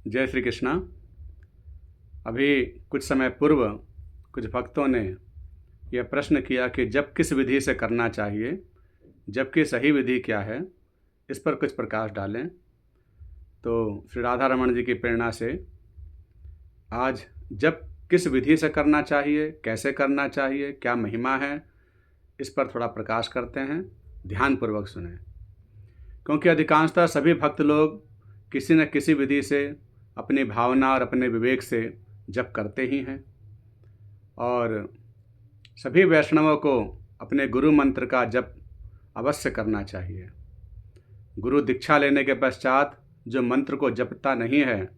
जय श्री कृष्णा। अभी कुछ समय पूर्व कुछ भक्तों ने यह प्रश्न किया कि जप किस विधि से करना चाहिए, जप की सही विधि क्या है, इस पर कुछ प्रकाश डालें। तो श्री राधा रमण जी की प्रेरणा से आज जप किस विधि से करना चाहिए, कैसे करना चाहिए, क्या महिमा है, इस पर थोड़ा प्रकाश करते हैं। ध्यानपूर्वक सुनें, क्योंकि अधिकांशतः सभी भक्त लोग किसी न किसी विधि से अपनी भावना और अपने विवेक से जप करते ही हैं। और सभी वैष्णवों को अपने गुरु मंत्र का जप अवश्य करना चाहिए। गुरु दीक्षा लेने के पश्चात जो मंत्र को जपता नहीं है,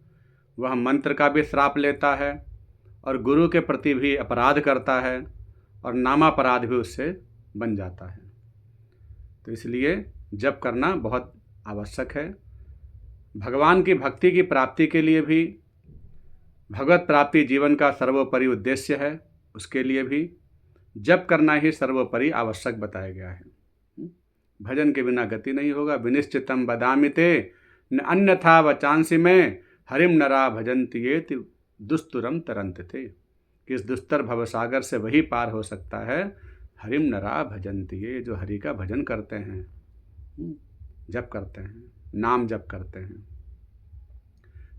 वह मंत्र का भी श्राप लेता है और गुरु के प्रति भी अपराध करता है और नामापराध भी उससे बन जाता है। तो इसलिए जप करना बहुत आवश्यक है। भगवान की भक्ति की प्राप्ति के लिए भी, भगवत प्राप्ति जीवन का सर्वोपरि उद्देश्य है, उसके लिए भी जप करना ही सर्वोपरि आवश्यक बताया गया है। भजन के बिना गति नहीं होगा। विनिश्चितम बदामि ते न अन्यथा वचांसि में हरिम नरा भजन्ति ये दुस्तुरम तरंत थे। कि इस दुस्तर भवसागर से वही पार हो सकता है, हरिम नरा भजन्ति ये, जो हरि का भजन करते हैं, जप करते हैं, नाम जप करते हैं।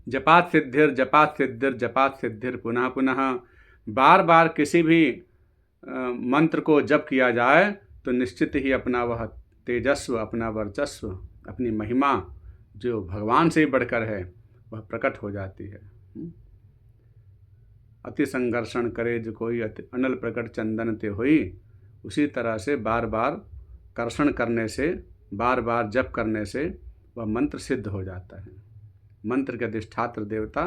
जपात सिद्धिर जपात सिद्धिर जपात सिद्धिर पुनः पुनः। बार बार किसी भी मंत्र को जप किया जाए तो निश्चित ही अपना वह तेजस्व, अपना वर्चस्व, अपनी महिमा जो भगवान से ही बढ़कर है, वह प्रकट हो जाती है। अति संघर्षण करे जो कोई, अति अनल प्रकट चंदन ते होई। उसी तरह से बार बार कर्षण करने से, बार बार जप करने से वह मंत्र सिद्ध हो जाता है। मंत्र के अधिष्ठात्र देवता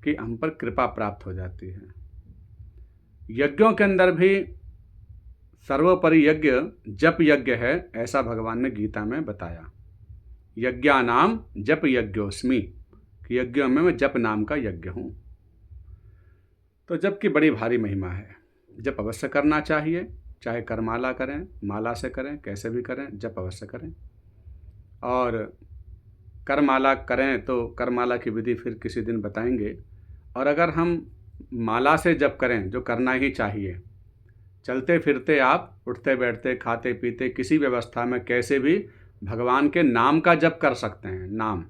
की हम पर कृपा प्राप्त हो जाती है। यज्ञों के अंदर भी सर्वोपरि यज्ञ जप यज्ञ है, ऐसा भगवान ने गीता में बताया। यज्ञानाम जप यज्ञोस्मि, कि यज्ञों में मैं जप नाम का यज्ञ हूँ। तो जप की बड़ी भारी महिमा है। जप अवश्य करना चाहिए, चाहे करमाला करें, माला से करें, कैसे भी करें, जप अवश्य करें। और करमाला करें तो करमाला की विधि फिर किसी दिन बताएंगे। और अगर हम माला से जप करें, जो करना ही चाहिए, चलते फिरते आप उठते बैठते खाते पीते किसी व्यवस्था में कैसे भी भगवान के नाम का जप कर सकते हैं, नाम।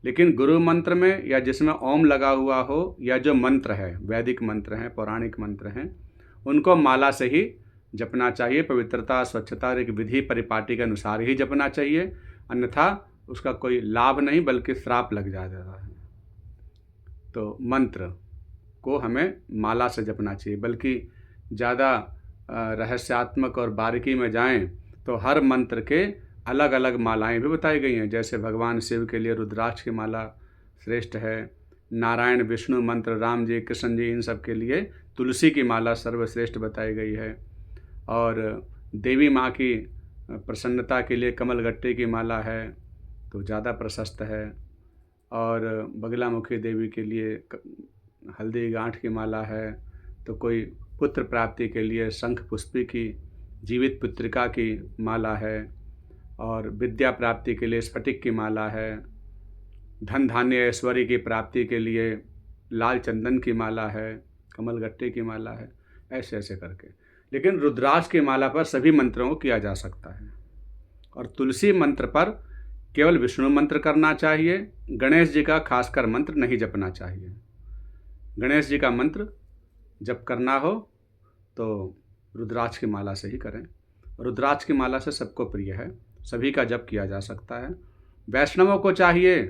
लेकिन गुरु मंत्र में या जिसमें ओम लगा हुआ हो, या जो मंत्र है, वैदिक मंत्र हैं, पौराणिक मंत्र हैं, उनको माला से ही जपना चाहिए। पवित्रता, स्वच्छता और एक विधि परिपाटी के अनुसार ही जपना चाहिए, अन्यथा उसका कोई लाभ नहीं बल्कि श्राप लग जाता है। तो मंत्र को हमें माला से जपना चाहिए। बल्कि ज़्यादा रहस्यात्मक और बारीकी में जाएं तो हर मंत्र के अलग अलग मालाएं भी बताई गई हैं। जैसे भगवान शिव के लिए रुद्राक्ष की माला श्रेष्ठ है, नारायण विष्णु मंत्र, राम जी, कृष्ण जी, इन सब के लिए तुलसी की माला सर्वश्रेष्ठ बताई गई है। और देवी माँ की प्रसन्नता के लिए कमलगट्टे की माला है, तो ज़्यादा प्रशस्त है। और बगलामुखी देवी के लिए हल्दी गांठ की माला है। तो कोई पुत्र प्राप्ति के लिए शंख पुष्पी की, जीवित पुत्रिका की माला है। और विद्या प्राप्ति के लिए स्फटिक की माला है। धन धान्य ऐश्वर्य की प्राप्ति के लिए लाल चंदन की माला है, कमलगट्टे की माला है, ऐसे ऐसे करके। लेकिन रुद्राक्ष की माला पर सभी मंत्रों को किया जा सकता है। और तुलसी मंत्र पर केवल विष्णु मंत्र करना चाहिए। गणेश जी का खासकर मंत्र नहीं जपना चाहिए। गणेश जी का मंत्र जब करना हो तो रुद्राक्ष की माला से ही करें। रुद्राक्ष की माला से सबको प्रिय है, सभी का जप किया जा सकता है। वैष्णवों को चाहिए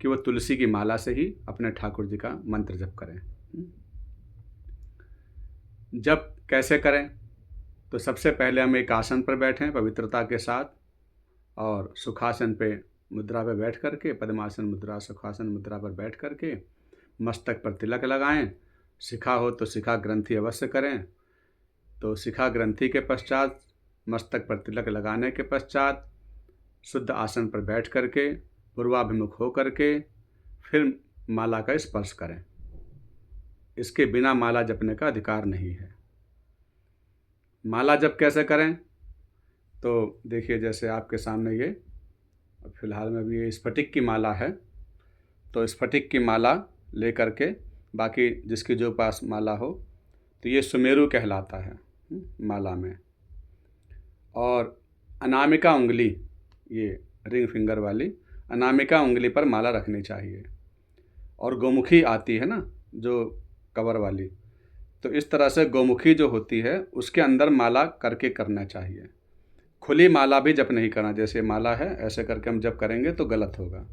कि वो तुलसी की माला से ही अपने ठाकुर जी का मंत्र जप करें। जप कैसे करें? तो सबसे पहले हम एक आसन पर बैठें पवित्रता के साथ, और सुखासन पे मुद्रा पर बैठ करके, पद्मासन मुद्रा, सुखासन मुद्रा पर बैठ करके मस्तक पर तिलक लगाएं। शिखा हो तो शिखा ग्रंथि अवश्य करें। तो शिखा ग्रंथि के पश्चात, मस्तक पर तिलक लगाने के पश्चात शुद्ध आसन पर बैठ करके पूर्वाभिमुख हो करके फिर माला का स्पर्श करें। इसके बिना माला जपने का अधिकार नहीं है। माला जप कैसे करें? तो देखिए, जैसे आपके सामने ये फिलहाल में भी ये स्फटिक की माला है। तो स्फटिक की माला लेकर के, बाकी जिसके जो पास माला हो, तो ये सुमेरु कहलाता है माला में। और अनामिका उंगली, ये रिंग फिंगर वाली अनामिका उंगली पर माला रखनी चाहिए। और गोमुखी आती है ना जो कवर वाली, तो इस तरह से गोमुखी जो होती है उसके अंदर माला करके करना चाहिए। खुली माला भी जप नहीं करना, जैसे माला है ऐसे करके हम जप करेंगे तो गलत होगा,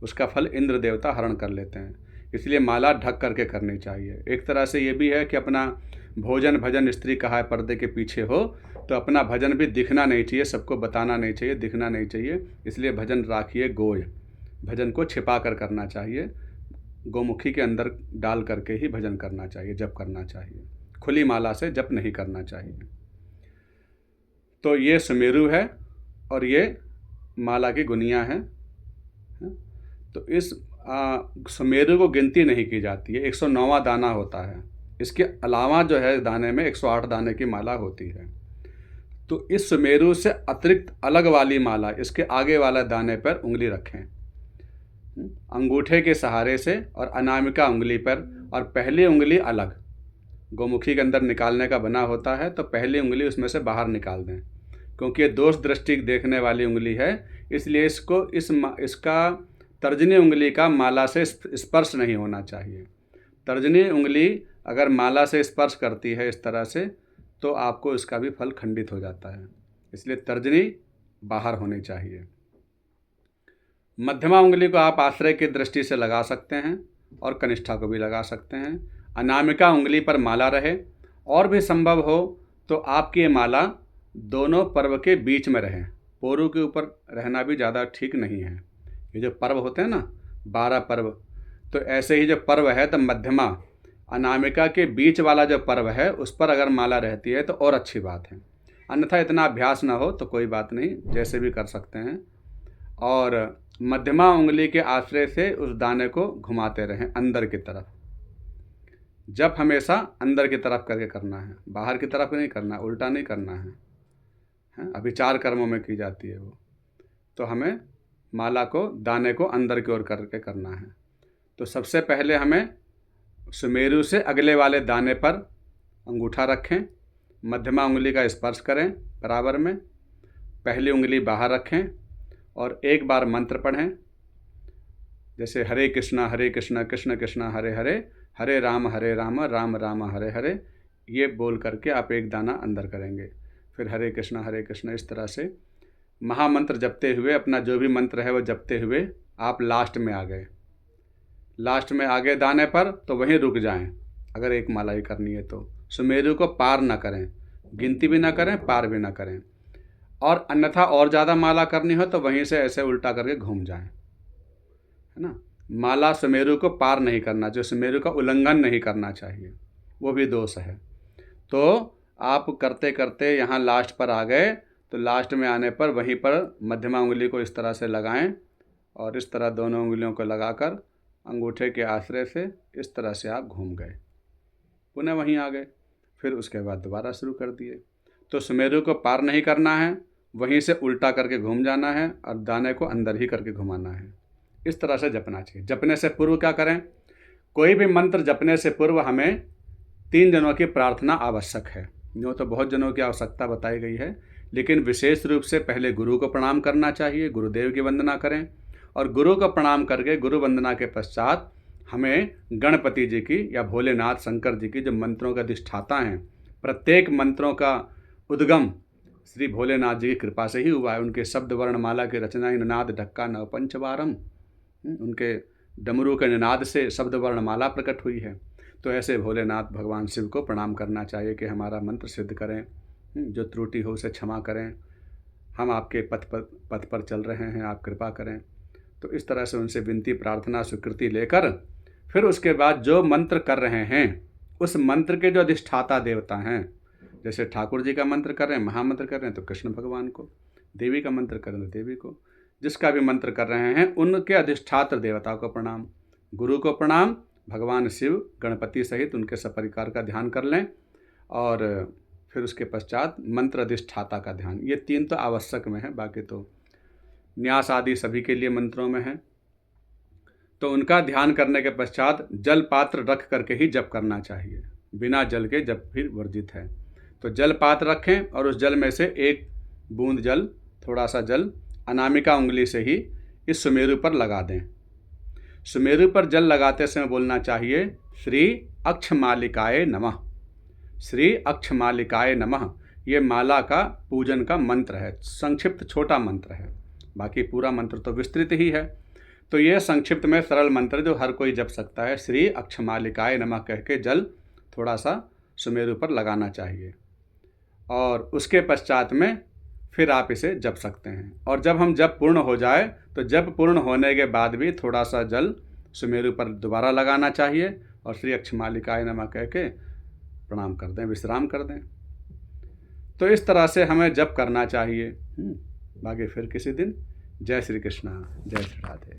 उसका फल इंद्र देवता हरण कर लेते हैं। इसलिए माला ढक करके करनी चाहिए। एक तरह से ये भी है कि अपना भोजन भजन स्त्री कहा है पर्दे के पीछे हो, तो अपना भजन भी दिखना नहीं चाहिए, सबको बताना नहीं चाहिए, दिखना नहीं चाहिए। इसलिए भजन राखिए गोय, भजन को छिपा कर करना चाहिए, गोमुखी के अंदर डाल करके ही भजन करना चाहिए, जप करना चाहिए। खुली माला से जप नहीं करना चाहिए। तो ये सुमेरु है और ये माला की गुनिया है। तो इस सुमेरु को गिनती नहीं की जाती है, 109वां दाना होता है। इसके अलावा जो है दाने में 108 दाने की माला होती है। तो इस सुमेरु से अतिरिक्त अलग वाली माला इसके आगे वाले दाने पर उंगली रखें, अंगूठे के सहारे से, और अनामिका उंगली पर, और पहली उंगली अलग गोमुखी के अंदर निकालने का बना होता है, तो पहली उंगली उसमें से बाहर निकाल दें, क्योंकि ये दोष दृष्टि देखने वाली उंगली है। इसलिए इसका तर्जनी उंगली का माला से स्पर्श नहीं होना चाहिए। तर्जनी उंगली अगर माला से स्पर्श करती है इस तरह से, तो आपको इसका भी फल खंडित हो जाता है। इसलिए तर्जनी बाहर होनी चाहिए। मध्यमा उंगली को आप आश्रय की दृष्टि से लगा सकते हैं और कनिष्ठा को भी लगा सकते हैं। अनामिका उंगली पर माला रहे, और भी संभव हो तो आपकी ये माला दोनों पर्व के बीच में रहे, पोरू के ऊपर रहना भी ज़्यादा ठीक नहीं है। ये जो पर्व होते हैं ना 12 पर्व, तो ऐसे ही जो पर्व है तो मध्यमा अनामिका के बीच वाला जो पर्व है उस पर अगर माला रहती है तो और अच्छी बात है। अन्यथा इतना अभ्यास ना हो तो कोई बात नहीं, जैसे भी कर सकते हैं। और मध्यमा उंगली के आश्रय से उस दाने को घुमाते रहें अंदर की तरफ। जप हमेशा अंदर की तरफ करके करना है, बाहर की तरफ नहीं करना, उल्टा नहीं करना है, अभिचार कर्मों में की जाती है वो। तो हमें माला को, दाने को अंदर की ओर करके करना है। तो सबसे पहले हमें सुमेरु से अगले वाले दाने पर अंगूठा रखें, मध्यमा उंगली का स्पर्श करें बराबर में, पहली उंगली बाहर रखें और एक बार मंत्र पढ़ें, जैसे हरे कृष्णा कृष्ण कृष्ण हरे हरे, हरे राम राम राम हरे हरे, ये बोल करके आप एक दाना अंदर करेंगे। फिर हरे कृष्ण, इस तरह से महामंत्र जपते हुए, अपना जो भी मंत्र है वो जपते हुए आप लास्ट में आ गए दाने पर, तो वहीं रुक जाएं। अगर एक माला ही करनी है तो सुमेरु को पार ना करें, गिनती भी ना करें, पार भी ना करें। और अन्यथा और ज़्यादा माला करनी हो तो वहीं से ऐसे उल्टा करके घूम जाएं, है ना। माला सुमेरु को पार नहीं करना, जो सुमेरु का उल्लंघन नहीं करना चाहिए, वो भी दोष है। तो आप करते करते यहाँ लास्ट पर आ गए, तो लास्ट में आने पर वहीं पर मध्यमा उंगली को इस तरह से लगाएं, और इस तरह दोनों उंगलियों को लगाकर अंगूठे के आश्रय से इस तरह से आप घूम गए, पुनः वहीं आ गए। फिर उसके बाद दोबारा शुरू कर दिए। तो सुमेरु को पार नहीं करना है, वहीं से उल्टा करके घूम जाना है और दाने को अंदर ही करके घुमाना है। इस तरह से जपना चाहिए। जपने से पूर्व क्या करें? कोई भी मंत्र जपने से पूर्व हमें 3 जनों की प्रार्थना आवश्यक है। यूँ तो बहुत जनों की आवश्यकता बताई गई है, लेकिन विशेष रूप से पहले गुरु को प्रणाम करना चाहिए, गुरुदेव की वंदना करें, और गुरु को प्रणाम करके गुरु वंदना के पश्चात हमें गणपति जी की या भोलेनाथ शंकर जी की, जो मंत्रों का अधिष्ठाता हैं, प्रत्येक मंत्रों का उद्गम श्री भोलेनाथ जी की कृपा से ही हुआ है। उनके शब्द वर्णमाला की रचना ही निनाद ढक्का नव पंचवारम, उनके डमरू के निनाद से शब्द वर्णमाला प्रकट हुई है। तो ऐसे भोलेनाथ भगवान शिव को प्रणाम करना चाहिए कि हमारा मंत्र सिद्ध करें, जो त्रुटि हो उसे क्षमा करें, हम आपके पथ पर चल रहे हैं, आप कृपा करें। तो इस तरह से उनसे विनती प्रार्थना स्वीकृति लेकर फिर उसके बाद जो मंत्र कर रहे हैं उस मंत्र के जो अधिष्ठाता देवता हैं, जैसे ठाकुर जी का मंत्र कर रहे हैं, महामंत्र कर रहे हैं तो कृष्ण भगवान को, देवी का मंत्र कर रहे हैं तो देवी को, जिसका भी मंत्र कर रहे हैं उनके अधिष्ठात्र देवता को प्रणाम, गुरु को प्रणाम, भगवान शिव गणपति सहित उनके सपरिवार का ध्यान कर लें, और फिर उसके पश्चात मंत्र अधिष्ठाता का ध्यान। ये 3 तो आवश्यक में है, बाकी तो न्यास आदि सभी के लिए मंत्रों में है। तो उनका ध्यान करने के पश्चात जल पात्र रख करके ही जप करना चाहिए। बिना जल के जप फिर वर्जित है। तो जल पात्र रखें और उस जल में से एक बूंद जल, थोड़ा सा जल अनामिका उंगली से ही इस सुमेरु पर लगा दें। सुमेरु पर जल लगाते समय बोलना चाहिए श्री अक्षमालिकाय नमः। श्री अक्षमालिकाय नमः ये माला का पूजन का मंत्र है। संक्षिप्त छोटा मंत्र है, बाकी पूरा मंत्र तो विस्तृत ही है। तो ये संक्षिप्त में सरल मंत्र जो हर कोई जप सकता है, श्री अक्षमालिकाय नमः कह के जल थोड़ा सा सुमेरु पर लगाना चाहिए और उसके पश्चात में फिर आप इसे जप सकते हैं। और जब हम जप पूर्ण हो जाए तो जप पूर्ण होने के बाद भी थोड़ा सा जल सुमेरु पर दोबारा लगाना चाहिए और श्री अक्षमालिकाय नमः कह के प्रणाम कर दें, विश्राम कर दें। तो इस तरह से हमें जप करना चाहिए। बाकी फिर किसी दिन। जय श्री कृष्णा, जय श्री राधे।